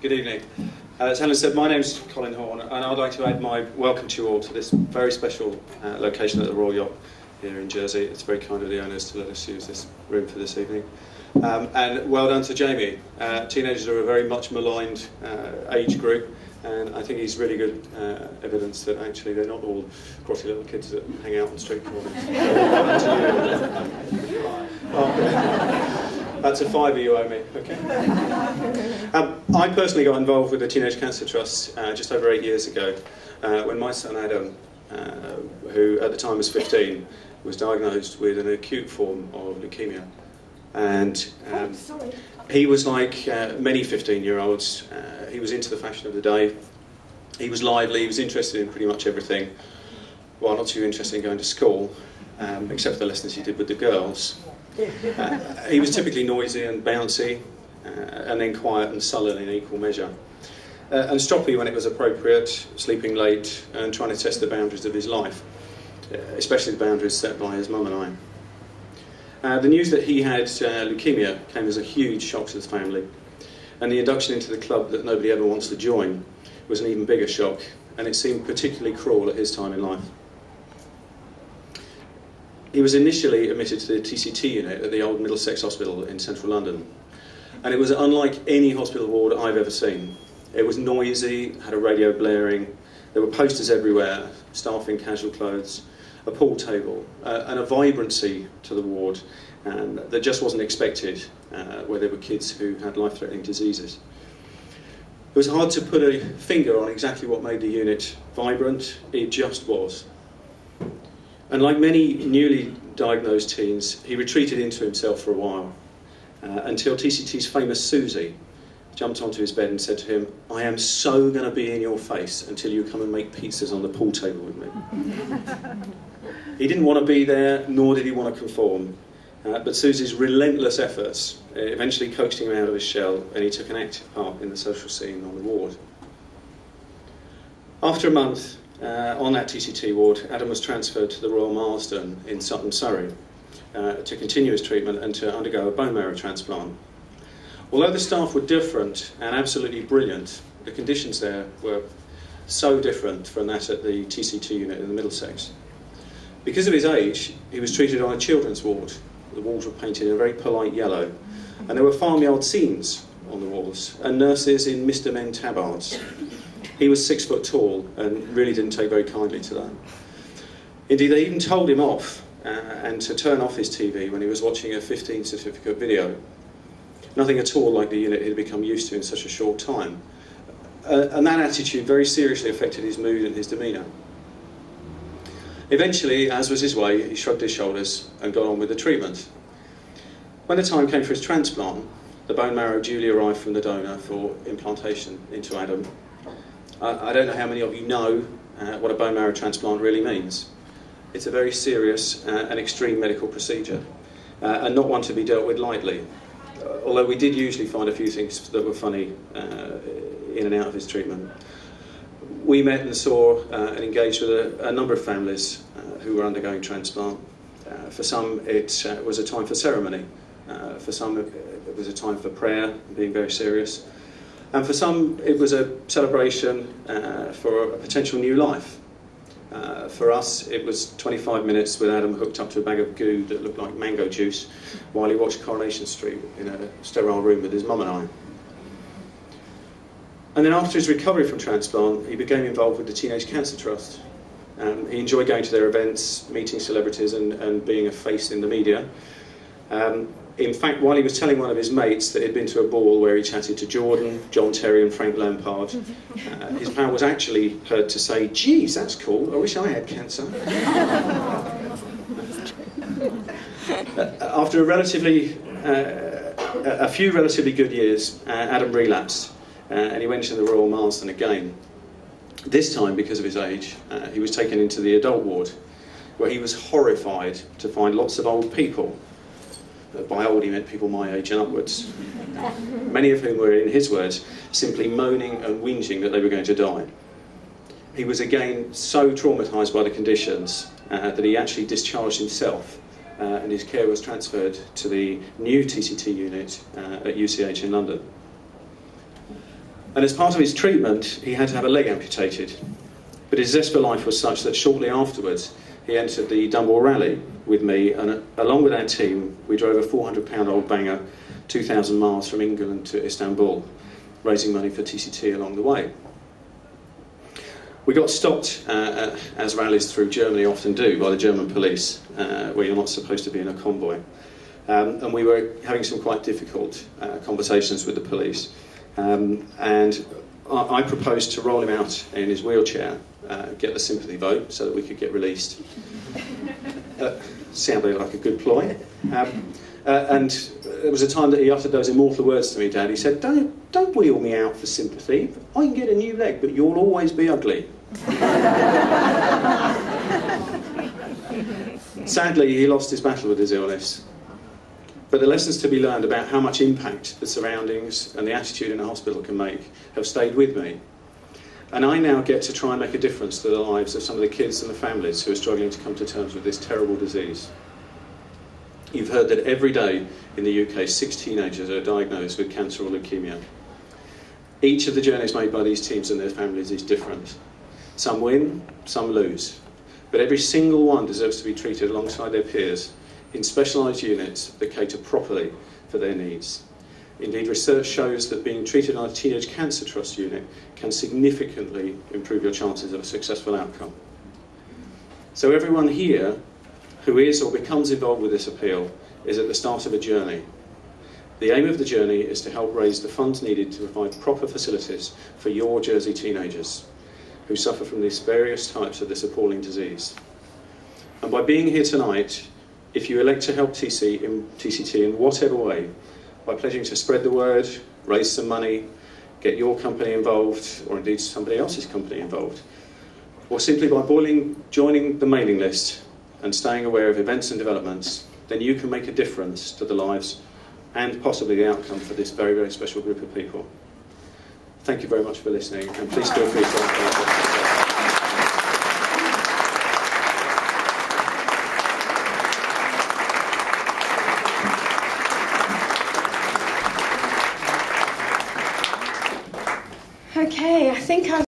Good evening. As Helen said, my name's Colin Horn, and I'd like to add my welcome to you all to this very special location at the Royal Yacht here in Jersey. It's very kind of the owners to let us use this room for this evening. And well done to Jamie. Teenagers are a very much maligned age group, and I think he's really good evidence that actually they're not all grotty little kids that hang out on street corners. Well done to you. That's a £5 you owe me. Okay. I personally got involved with the Teenage Cancer Trust just over 8 years ago when my son Adam, who at the time was 15, was diagnosed with an acute form of leukemia. And he was like many 15-year-olds. He was into the fashion of the day. He was lively. He was interested in pretty much everything, while not too interested in going to school, except for the lessons he did with the girls. He was typically noisy and bouncy, and then quiet and sullen in equal measure. And stroppy when it was appropriate, sleeping late, and trying to test the boundaries of his life, especially the boundaries set by his mum and I. The news that he had leukemia came as a huge shock to the family, and the induction into the club that nobody ever wants to join was an even bigger shock, and it seemed particularly cruel at his time in life. He was initially admitted to the TCT unit at the old Middlesex Hospital in central London, and it was unlike any hospital ward I've ever seen. It was noisy, had a radio blaring, there were posters everywhere, staff in casual clothes, a pool table, and a vibrancy to the ward that just wasn't expected where there were kids who had life-threatening diseases. It was hard to put a finger on exactly what made the unit vibrant. It just was. And like many newly diagnosed teens, he retreated into himself for a while, until TCT's famous Susie jumped onto his bed and said to him, "I am so going to be in your face until you come and make pizzas on the pool table with me." He didn't want to be there, nor did he want to conform, but Susie's relentless efforts eventually coaxed him out of his shell, and he took an active part in the social scene on the ward. After a month, on that TCT ward, Adam was transferred to the Royal Marsden in Sutton, Surrey, to continue his treatment and to undergo a bone marrow transplant. Although the staff were different and absolutely brilliant, the conditions there were so different from that at the TCT unit in the Middlesex. Because of his age, he was treated on a children's ward. The walls were painted in a very polite yellow, and there were farmyard scenes on the walls, and nurses in Mr. Men tabards. He was 6 foot tall and really didn't take very kindly to that. Indeed, they even told him off and to turn off his TV when he was watching a 15 certificate video. Nothing at all like the unit he'd become used to in such a short time. And that attitude very seriously affected his mood and his demeanour. Eventually, as was his way, he shrugged his shoulders and got on with the treatment. When the time came for his transplant, the bone marrow duly arrived from the donor for implantation into Adam. I don't know how many of you know what a bone marrow transplant really means. It's a very serious and extreme medical procedure, and not one to be dealt with lightly. Although we did usually find a few things that were funny in and out of his treatment. We met and saw and engaged with a number of families who were undergoing transplant. For some it was a time for ceremony, for some it was a time for prayer, being very serious. And for some, it was a celebration for a potential new life. For us, it was 25 minutes with Adam hooked up to a bag of goo that looked like mango juice while he watched Coronation Street in a sterile room with his mum and I. And then after his recovery from transplant, he became involved with the Teenage Cancer Trust. He enjoyed going to their events, meeting celebrities and being a face in the media. In fact, while he was telling one of his mates that he'd been to a ball where he chatted to Jordan, John Terry and Frank Lampard, his pal was actually heard to say, "Geez, that's cool, I wish I had cancer." After a few relatively good years, Adam relapsed, and he went to the Royal Marsden again. This time, because of his age, he was taken into the adult ward, where he was horrified to find lots of old people. By old he meant people my age and upwards, many of whom were, in his words, simply moaning and whinging that they were going to die. He was again so traumatised by the conditions that he actually discharged himself, and his care was transferred to the new TCT unit at UCH in London. And as part of his treatment, he had to have a leg amputated. But his zest for life was such that shortly afterwards, he entered the Dunbar Rally with me, and along with our team, we drove a 400-pound old banger 2,000 miles from England to Istanbul, raising money for TCT along the way. We got stopped, as rallies through Germany often do, by the German police, where you're not supposed to be in a convoy. And we were having some quite difficult conversations with the police. And I proposed to roll him out in his wheelchair, get the sympathy vote so that we could get released. Sounded like a good ploy. And there was a time that he uttered those immortal words to me, Dad. He said, don't wheel me out for sympathy. I can get a new leg, but you'll always be ugly. Sadly, he lost his battle with his illness. But the lessons to be learned about how much impact the surroundings and the attitude in a hospital can make have stayed with me. And I now get to try and make a difference to the lives of some of the kids and the families who are struggling to come to terms with this terrible disease. You've heard that every day in the UK, 6 teenagers are diagnosed with cancer or leukemia. Each of the journeys made by these teams and their families is different. Some win, some lose. But every single one deserves to be treated alongside their peers in specialised units that cater properly for their needs. Indeed, research shows that being treated on a Teenage Cancer Trust unit can significantly improve your chances of a successful outcome. So everyone here who is or becomes involved with this appeal is at the start of a journey. The aim of the journey is to help raise the funds needed to provide proper facilities for your Jersey teenagers who suffer from these various types of this appalling disease. And by being here tonight, if you elect to help TCT in whatever way, by pledging to spread the word, raise some money, get your company involved, or indeed somebody else's company involved, or simply by joining the mailing list and staying aware of events and developments, then you can make a difference to the lives and possibly the outcome for this very, very special group of people. Thank you very much for listening, and please feel free to Okay, I think I've